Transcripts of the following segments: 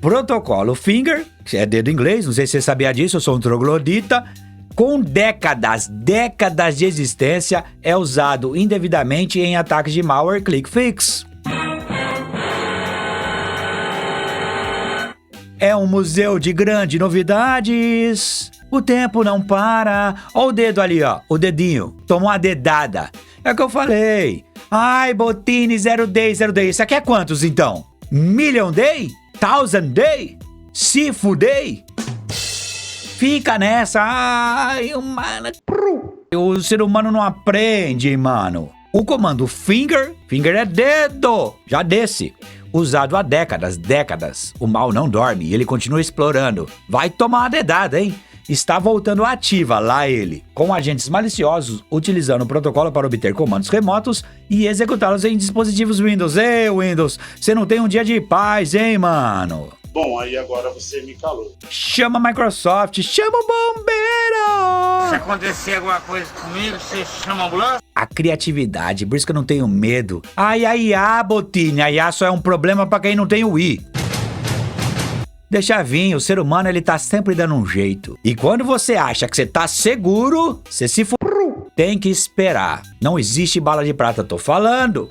Protocolo Finger, que é dedo em inglês, não sei se você sabia disso, eu sou um troglodita, com décadas de existência, é usado indevidamente em ataques de malware click fix. É um museu de grandes novidades. O tempo não para. Ó o dedo ali, ó. O dedinho. Tomou uma dedada. É o que eu falei. Ai, Botini, 0 day, 0 day. Isso aqui é quantos, então? Million day? Thousand day? Sifu day? Fica nessa. Ai, mano. O ser humano não aprende, mano. O comando finger é dedo. Já desse. Usado há décadas. O mal não dorme e ele continua explorando. Vai tomar uma dedada, hein? Está voltando ativa lá ele, com agentes maliciosos utilizando o protocolo para obter comandos remotos e executá-los em dispositivos Windows. Ei, Windows, você não tem um dia de paz, hein, mano? Bom, aí agora você me calou. Chama a Microsoft, chama o bombeiro! Se acontecer alguma coisa comigo, você chama a ambulância? A criatividade, por isso que eu não tenho medo. Ai, a IA, Botini, a IA só é um problema pra quem não tem o I. Deixa vir, o ser humano ele tá sempre dando um jeito. E quando você acha que você tá seguro, você se f... Tem que esperar. Não existe bala de prata, tô falando.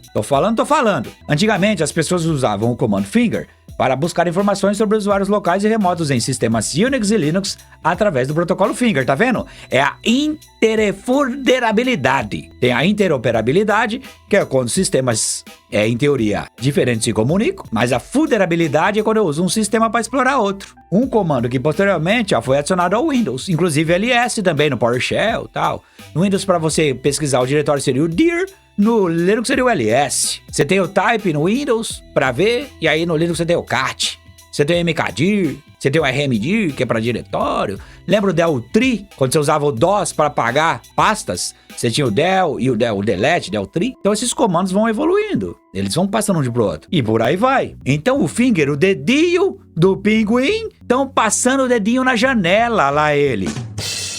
Antigamente as pessoas usavam o comando finger para buscar informações sobre usuários locais e remotos em sistemas Unix e Linux através do protocolo Finger, tá vendo? É a interoperabilidade. Tem a interoperabilidade, que é quando sistemas, em teoria, diferentes se comunicam, mas a fuderabilidade é quando eu uso um sistema para explorar outro. Um comando que posteriormente foi adicionado ao Windows, inclusive LS também no PowerShell e tal. No Windows, para você pesquisar o diretório seria o dir, no Linux seria o ls. Você tem o type no Windows para ver, e aí no Linux você tem o cat. Você tem o mkdir, você tem o rmdir, que é para diretório. Lembra o del tree, quando você usava o DOS para apagar pastas? Você tinha o del e o delete, del tree. Então esses comandos vão evoluindo, eles vão passando um de pro outro. E por aí vai. Então o finger, o dedinho do pinguim, estão passando o dedinho na janela lá ele.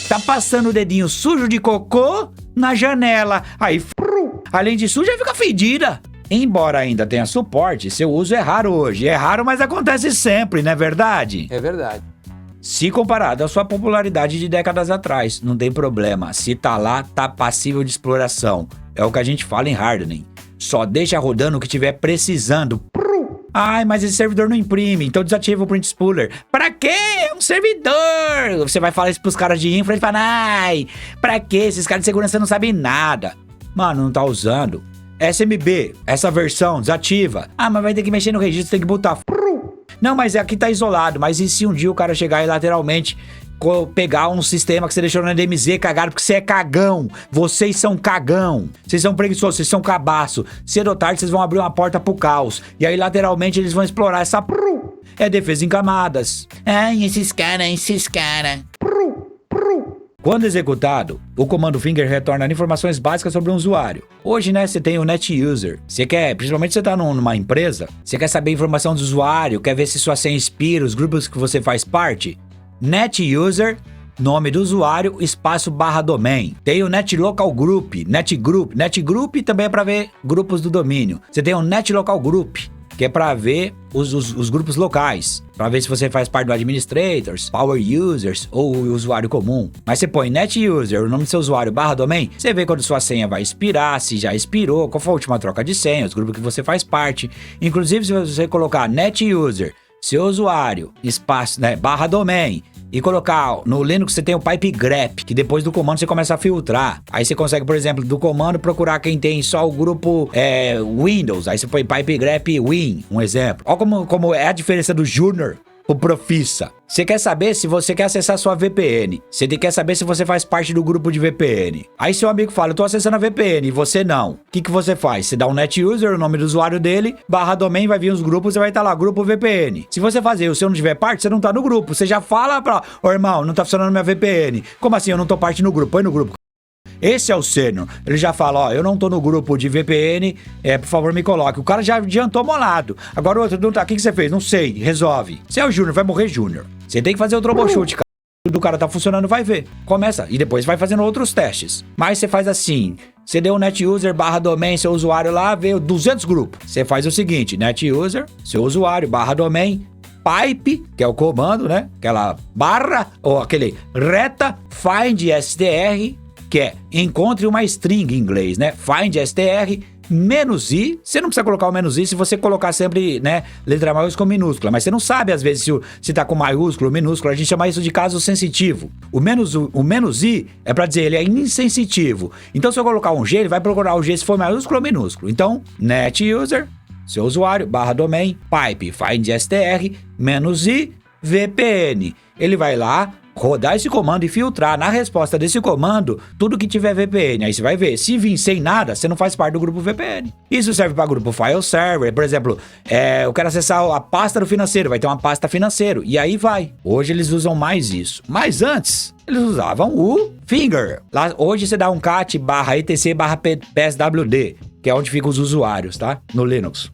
Tá passando o dedinho sujo de cocô na janela. Aí, além de suja, fica fedida. Embora ainda tenha suporte, seu uso é raro hoje. É raro, mas acontece sempre, não é verdade? É verdade. Se comparado à sua popularidade de décadas atrás, não tem problema. Se tá lá, tá passível de exploração. É o que a gente fala em hardening. Só deixa rodando o que tiver precisando. Ai, mas esse servidor não imprime, então desativa o print spooler. Pra quê? É um servidor! Você vai falar isso pros caras de infra e fala, ai, pra quê? Esses caras de segurança não sabem nada. Mano, não tá usando. SMB, essa versão, desativa. Ah, mas vai ter que mexer no registro, tem que botar. Não, mas aqui tá isolado. Mas e se um dia o cara chegar e lateralmente pegar um sistema que você deixou no DMZ cagado, porque você é cagão. Vocês são cagão. Vocês são preguiçosos, vocês são cabaço. Cedo ou tarde vocês vão abrir uma porta pro caos. E aí lateralmente eles vão explorar essa... É defesa em camadas. Ai, esses cara. Quando executado, o comando finger retorna informações básicas sobre um usuário. Hoje, né, você tem o NetUser. Você quer, principalmente você tá numa empresa, você quer saber a informação do usuário, quer ver se sua senha expira, os grupos que você faz parte. NetUser, nome do usuário, espaço / domain. Tem o NetLocalGroup, NetGroup também é para ver grupos do domínio. Você tem o NetLocalGroup, que é para ver os grupos locais, para ver se você faz parte do administrators, power users ou o usuário comum. Mas você põe NetUser, o nome do seu usuário / domain, você vê quando sua senha vai expirar, se já expirou, qual foi a última troca de senha, os grupos que você faz parte. Inclusive, se você colocar NetUser, seu usuário, espaço, né, / domain, e colocar no Linux você tem o pipe grep, que depois do comando você começa a filtrar. Aí você consegue, por exemplo, do comando procurar quem tem só o grupo Windows. Aí você põe pipe grep win, um exemplo. Olha como é a diferença do Junior pro Profissa. Você quer saber se você quer acessar sua VPN. Você quer saber se você faz parte do grupo de VPN. Aí seu amigo fala, eu tô acessando a VPN e você não. O que você faz? Você dá um NetUser, o nome do usuário dele, / domain, vai vir os grupos e vai estar lá, grupo VPN. Se você fazer o seu não tiver parte, você não tá no grupo. Você já fala pra, ô irmão, não tá funcionando minha VPN. Como assim eu não tô parte no grupo? Põe no grupo. Esse é o sênior. Ele já fala, ó, eu não tô no grupo de VPN, por favor me coloque. O cara já adiantou molado. Agora o outro não tá, o que você fez? Não sei, resolve. Você é o Júnior, vai morrer Júnior. Você tem que fazer o troubleshoot, cara. Do cara tá funcionando, vai ver. Começa, e depois vai fazendo outros testes. Mas você faz assim, você deu o NetUser / domain, seu usuário lá, veio 200 grupos. Você faz o seguinte, NetUser, seu usuário / domain, pipe, que é o comando, né? Aquela barra, ou aquele reta, find str, que é encontre uma string em inglês, né? Find str, menos i, você não precisa colocar o menos i se você colocar sempre, né, letra maiúscula ou minúscula, mas você não sabe às vezes se tá com maiúsculo ou minúsculo, a gente chama isso de caso sensitivo. O menos i é pra dizer ele é insensitivo. Então se eu colocar um g, ele vai procurar o g se for maiúsculo ou minúsculo. Então, net user, seu usuário, /domain, pipe, find str, menos i, VPN. Ele vai lá, rodar esse comando e filtrar na resposta desse comando tudo que tiver VPN. Aí você vai ver, se vir sem nada, você não faz parte do grupo VPN. Isso serve para grupo file server, por exemplo, eu quero acessar a pasta do financeiro, vai ter uma pasta financeiro, e aí vai. Hoje eles usam mais isso, mas antes eles usavam o finger. Lá, hoje você dá um cat /etc/pswd, que é onde ficam os usuários, tá? No Linux.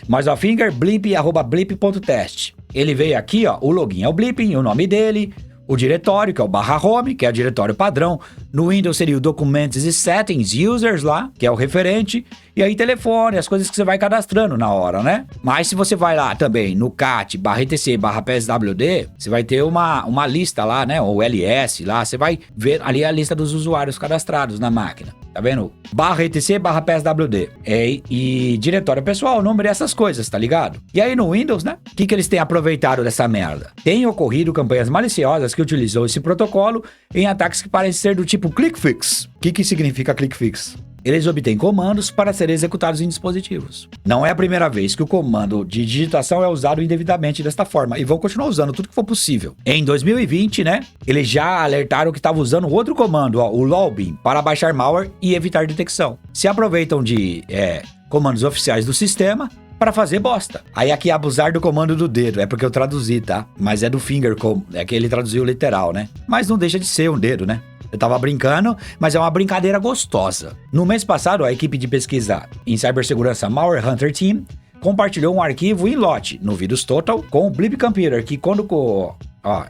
Mas o finger, blip, @blip.test. Ele veio aqui, ó, o login é o blip, o nome dele, o diretório, que é o /home, que é o diretório padrão. No Windows seria o Documents e Settings Users lá, que é o referente. E aí telefone, as coisas que você vai cadastrando na hora, né? Mas se você vai lá também no cat /etc/pswd, você vai ter uma lista lá, né? Ou ls lá, você vai ver ali a lista dos usuários cadastrados na máquina. Tá vendo? /etc/pswd. E diretório pessoal, número e essas coisas, tá ligado? E aí no Windows, né? O que eles têm aproveitado dessa merda? Tem ocorrido campanhas maliciosas que utilizam esse protocolo em ataques que parecem ser do tipo clickfix. O que significa clickfix? Eles obtêm comandos para serem executados em dispositivos. Não é a primeira vez que o comando de digitação é usado indevidamente desta forma, e vão continuar usando tudo que for possível. Em 2020, né, eles já alertaram que estavam usando outro comando, ó, o login, para baixar malware e evitar detecção. Se aproveitam de comandos oficiais do sistema para fazer bosta. Aí aqui abusar do comando do dedo, é porque eu traduzi, tá? Mas é do finger, é que ele traduziu literal, né? Mas não deixa de ser um dedo, né? Eu tava brincando, mas é uma brincadeira gostosa. No mês passado, a equipe de pesquisa em cibersegurança Malware Hunter Team compartilhou um arquivo em lote no VirusTotal com o Blip Computer, que quando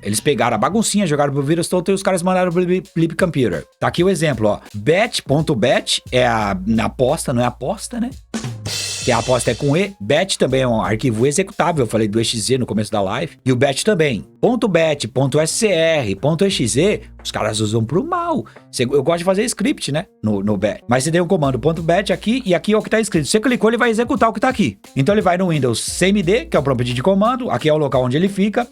eles pegaram a baguncinha, jogaram pro VirusTotal e os caras mandaram pro Blip Computer. Tá aqui o exemplo, ó. Bat.bat é a aposta, não é aposta, né? Que a aposta é com E. Bat também é um arquivo executável, eu falei do exe no começo da live. E o bat também. .bat, .scr, .exe, os caras usam pro mal. Eu gosto de fazer script, né? No bat. Mas você deu um comando .bat aqui, e aqui é o que tá escrito. Você clicou, ele vai executar o que tá aqui. Então ele vai no Windows cmd, que é o prompt de comando. Aqui é o local onde ele fica.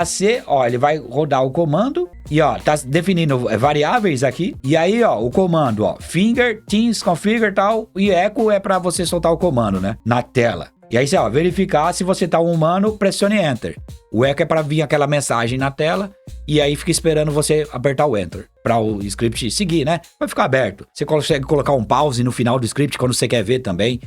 /c, ó, ele vai rodar o comando. E ó, tá definindo variáveis aqui. E aí, ó, o comando, ó, finger, teams, configure e tal. E echo é pra você soltar o comando, né? Na tela. E aí, ó, verificar se você tá um humano, pressione Enter. O echo é pra vir aquela mensagem na tela. E aí fica esperando você apertar o Enter. Pra o script seguir, né? Vai ficar aberto. Você consegue colocar um pause no final do script quando você quer ver também.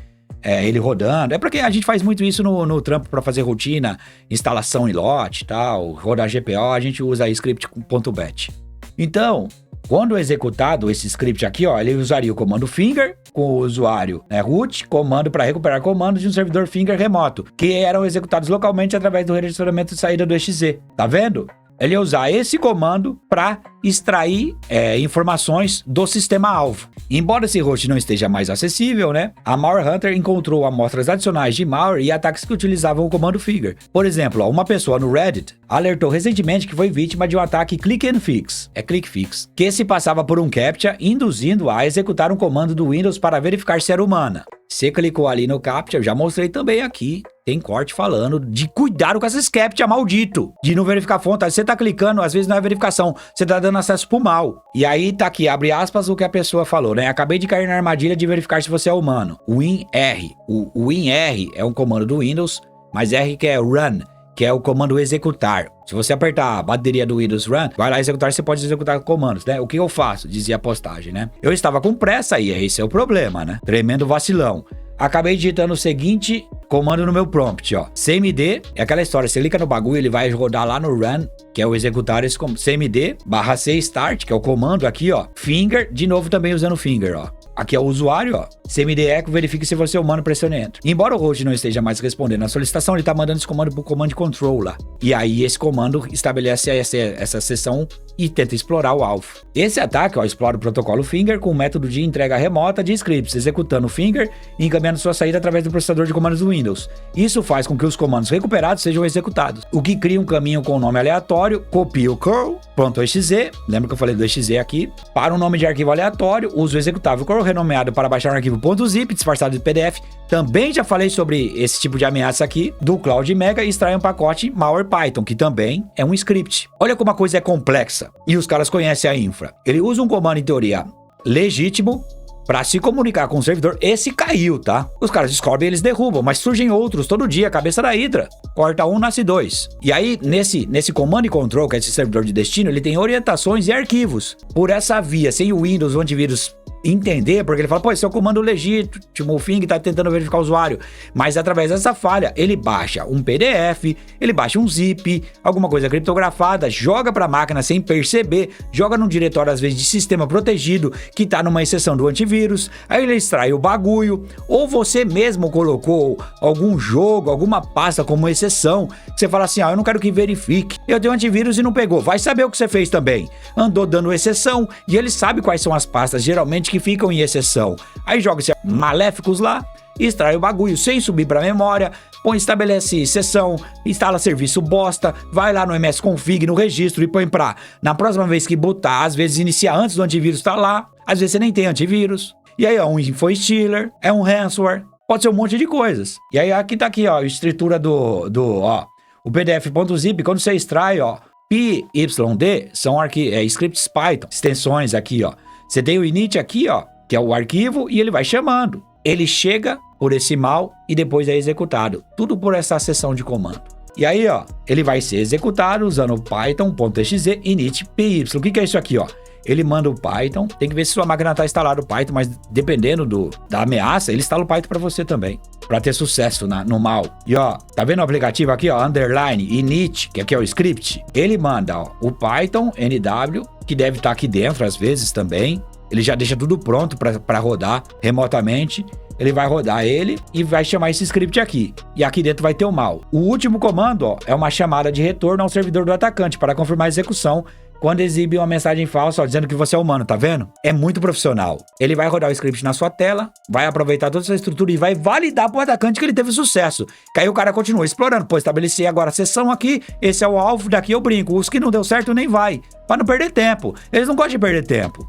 Ele rodando. É porque a gente faz muito isso no trampo para fazer rotina, instalação em lote e tal, rodar GPO, a gente usa script com .bat. Então, quando executado esse script aqui, ó, ele usaria o comando finger com o usuário root, comando para recuperar comandos de um servidor finger remoto, que eram executados localmente através do registramento de saída do exe. Tá vendo? Ele ia usar esse comando para extrair informações do sistema-alvo. Embora esse host não esteja mais acessível, né? A Malware Hunter encontrou amostras adicionais de malware e ataques que utilizavam o comando finger. Por exemplo, ó, uma pessoa no Reddit alertou recentemente que foi vítima de um ataque click and fix, clickfix, que se passava por um CAPTCHA, induzindo a executar um comando do Windows para verificar se era humana. Você clicou ali no CAPTCHA, eu já mostrei também aqui. Tem corte falando de cuidado com essas CAPTCHA maldito, de não verificar fonte. Você tá clicando, às vezes não é verificação, você tá dando acesso pro mal. E aí tá aqui, abre aspas, o que a pessoa falou, né? Acabei de cair na armadilha de verificar se você é humano. WinR. O WinR é um comando do Windows, mas R que é run, que é o comando executar. Se você apertar a bateria do Windows Run, vai lá executar, você pode executar comandos, né? O que eu faço? Dizia a postagem, né? Eu estava com pressa e esse é o problema, né? Tremendo vacilão. Acabei digitando o seguinte comando no meu prompt, ó. cmd, é aquela história, você clica no bagulho, ele vai rodar lá no run, que é o executar esse comando. cmd, /c start, que é o comando aqui, ó. Finger, de novo também usando finger, ó. Aqui é o usuário, ó. cmd echo, verifique se você é humano, pressione Enter. Embora o host não esteja mais respondendo à solicitação, ele tá mandando esse comando pro command control lá. E aí esse comando estabelece essa seção e tenta explorar o alvo. Esse ataque, ó, explora o protocolo Finger com um método de entrega remota de scripts, executando o Finger e encaminhando sua saída através do processador de comandos do Windows. Isso faz com que os comandos recuperados sejam executados, o que cria um caminho com um nome aleatório, copia o curl.exe, lembra que eu falei do exe aqui, para um nome de arquivo aleatório, usa o executável curl renomeado para baixar um arquivo .zip disfarçado de PDF. Também já falei sobre esse tipo de ameaça aqui, do Cloud Mega, e extrai um pacote malware Python, que também é um script. Olha como a coisa é complexa, e os caras conhecem a infra. Ele usa um comando, em teoria, legítimo, para se comunicar com o servidor. Esse caiu, tá? Os caras descobrem e eles derrubam, mas surgem outros todo dia, cabeça da hidra. Corta um, nasce dois. E aí, nesse comando e control, que é esse servidor de destino, ele tem orientações e arquivos. Por essa via, sem o Windows, o antivírus entender, porque ele fala, pô, esse é o comando legítimo, o Fing tá tentando verificar o usuário, mas através dessa falha, ele baixa um PDF, ele baixa um zip, alguma coisa criptografada, joga pra máquina sem perceber, joga num diretório, às vezes, de sistema protegido, que tá numa exceção do antivírus, aí ele extrai o bagulho, ou você mesmo colocou algum jogo, alguma pasta como exceção, que você fala assim, eu não quero que verifique, eu tenho antivírus e não pegou, vai saber o que você fez também, andou dando exceção, e ele sabe quais são as pastas, geralmente, que ficam em exceção. Aí joga esses maléficos lá, extrai o bagulho sem subir para a memória, estabelece exceção, instala serviço bosta, vai lá no msconfig, no registro e põe pra, na próxima vez que botar, às vezes inicia antes do antivírus tá lá, às vezes você nem tem antivírus. E aí, ó, um infostealer, é um ransomware, pode ser um monte de coisas. E aí aqui tá aqui, ó, a estrutura ó, o pdf.zip, quando você extrai, ó, PYD são scripts Python, extensões aqui, ó. Você tem o init aqui, ó, que é o arquivo, e ele vai chamando. Ele chega por esse mal e depois é executado. Tudo por essa seção de comando. E aí, ó, ele vai ser executado usando o python.exe init py. O que é isso aqui, ó? Ele manda o Python, tem que ver se sua máquina está instalado o Python, mas dependendo da ameaça, ele instala o Python para você também, para ter sucesso no mal. E ó, tá vendo o aplicativo aqui, ó, underline, init, que aqui é o script? Ele manda, ó, o Python NW, que deve estar aqui dentro às vezes também. Ele já deixa tudo pronto para rodar remotamente. Ele vai rodar ele e vai chamar esse script aqui. E aqui dentro vai ter o mal. O último comando, ó, é uma chamada de retorno ao servidor do atacante para confirmar a execução quando exibe uma mensagem falsa, ó, dizendo que você é humano, tá vendo? É muito profissional. Ele vai rodar o script na sua tela, vai aproveitar toda essa estrutura e vai validar pro atacante que ele teve sucesso. Que aí o cara continua explorando. Pô, estabeleci agora a sessão aqui, esse é o alvo, daqui eu brinco. Os que não deu certo nem vai. Pra não perder tempo. Eles não gostam de perder tempo.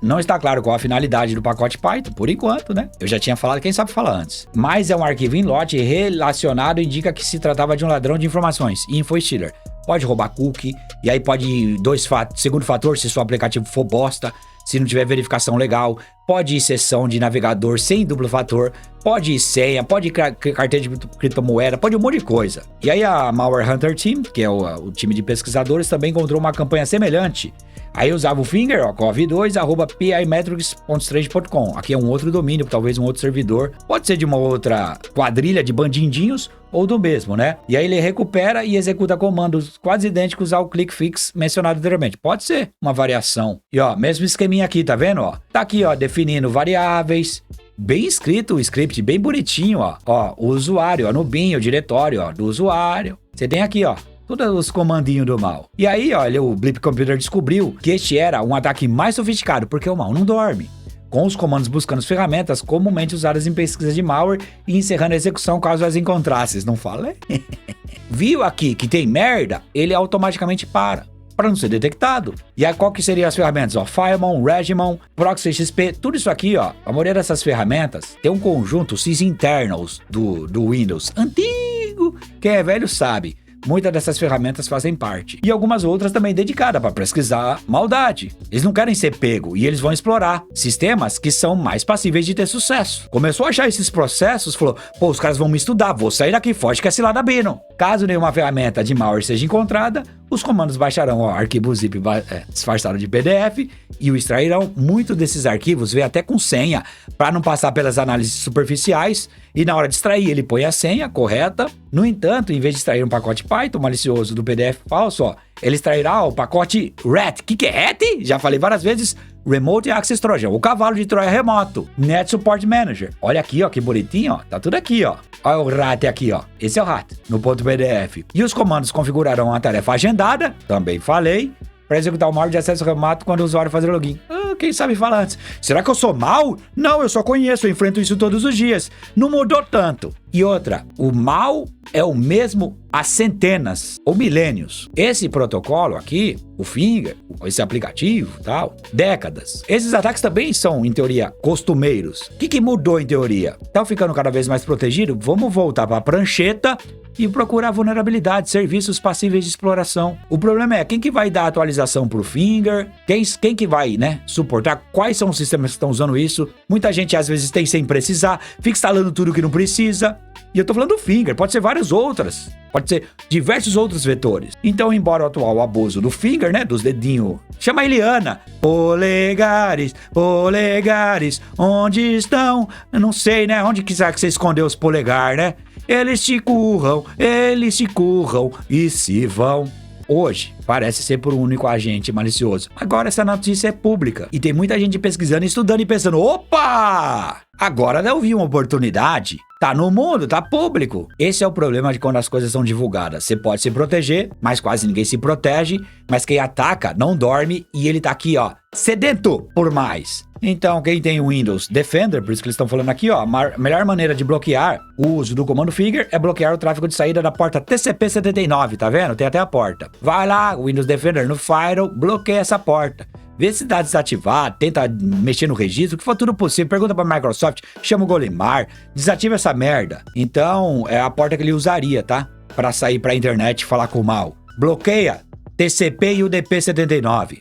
Não está claro qual a finalidade do pacote Python, por enquanto, né? Eu já tinha falado, quem sabe falar antes. Mas é um arquivo em lote relacionado, indica que se tratava de um ladrão de informações, infostealer. Pode roubar cookie, e aí pode ir segundo fator, se seu aplicativo for bosta, se não tiver verificação legal, pode ir sessão de navegador sem duplo fator, pode ir senha, pode ir carteira de criptomoeda, pode ir um monte de coisa. E aí a Malware Hunter Team, que é o time de pesquisadores, também encontrou uma campanha semelhante. Aí usava o Finger, ó, cov2@pimetrics.strange.com. Aqui é um outro domínio, talvez um outro servidor. Pode ser de uma outra quadrilha de bandidinhos ou do mesmo, né? E aí ele recupera e executa comandos quase idênticos ao clickfix mencionado anteriormente. Pode ser uma variação. E ó, mesmo esqueminha aqui, tá vendo? Ó, tá aqui, ó, definindo variáveis. Bem escrito o script, bem bonitinho, ó. Ó, o usuário, ó, no bin, o diretório, ó, do usuário. Você tem aqui, ó, todos os comandinhos do mal. E aí, olha, o Blip Computer descobriu que este era um ataque mais sofisticado, porque o mal não dorme. Com os comandos buscando as ferramentas comumente usadas em pesquisa de malware e encerrando a execução caso as encontrasses. Não falei? Viu aqui que tem merda? Ele automaticamente para não ser detectado. E aí, qual que seriam as ferramentas? Ó, Filemon, Regimon, Proxy XP, tudo isso aqui, ó. A maioria dessas ferramentas tem um conjunto sysinternals do Windows antigo. Quem é velho sabe. Muitas dessas ferramentas fazem parte. E algumas outras também dedicadas para pesquisar maldade. Eles não querem ser pego e eles vão explorar sistemas que são mais passíveis de ter sucesso. Começou a achar esses processos, falou, pô, os caras vão me estudar, vou sair daqui, foge que é cilada Bino. Caso nenhuma ferramenta de malware seja encontrada, os comandos baixarão o arquivo zip disfarçado de PDF e o extrairão. Muitos desses arquivos vêm até com senha, para não passar pelas análises superficiais, e na hora de extrair ele põe a senha correta. No entanto, em vez de extrair um pacote Python malicioso do PDF falso, ó, ele extrairá o pacote RAT. Que é RAT? Já falei várias vezes. Remote Access Trojan, o cavalo de Troia remoto. Net Support Manager. Olha aqui, ó, que bonitinho, ó. Tá tudo aqui, ó. Olha o RAT aqui, ó. Esse é o RAT, no ponto PDF. E os comandos configurarão a tarefa agendada, também falei. para executar uma ordem de acesso remoto quando o usuário fazer login. Quem sabe fala antes. Será que eu sou mal? Não, eu só conheço, eu enfrento isso todos os dias. Não mudou tanto. E outra, o mal é o mesmo há centenas ou milênios. Esse protocolo aqui, o Finger, esse aplicativo e tal, décadas. Esses ataques também são, em teoria, costumeiros. O que mudou em teoria? Tá ficando cada vez mais protegido? Vamos voltar para a prancheta e procurar vulnerabilidades, serviços passíveis de exploração. O problema é quem que vai dar atualização pro Finger, quem que vai, né, suportar, quais são os sistemas que estão usando isso. Muita gente às vezes tem sem precisar, fica instalando tudo que não precisa. E eu tô falando do Finger, pode ser várias outras, pode ser diversos outros vetores. Então, embora o atual abuso do Finger, né, dos dedinhos, chama a Eliana, polegares, polegares, onde estão? Eu não sei, né, onde quiser que você escondeu os polegar, né? Eles te curram e se vão. Hoje, parece ser por um único agente malicioso. Agora essa notícia é pública. E tem muita gente pesquisando, estudando e pensando, opa! Agora eu vi uma oportunidade. Tá no mundo, tá público. Esse é o problema de quando as coisas são divulgadas. Você pode se proteger, mas quase ninguém se protege. Mas quem ataca não dorme e ele tá aqui, ó, sedento por mais. Então, quem tem o Windows Defender, por isso que eles estão falando aqui, ó, a melhor maneira de bloquear o uso do comando Finger é bloquear o tráfego de saída da porta TCP/79, tá vendo? Tem até a porta. Vai lá, o Windows Defender no Firewall, bloqueia essa porta. Vê se dá desativar, tenta mexer no registro, que for tudo possível. Pergunta pra Microsoft, chama o Golimar, desativa essa merda. Então, é a porta que ele usaria, tá? Pra sair pra internet e falar com o mal. Bloqueia TCP e UDP/79.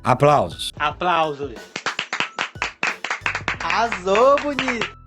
Aplausos. Aplausos. Arrasou, bonito.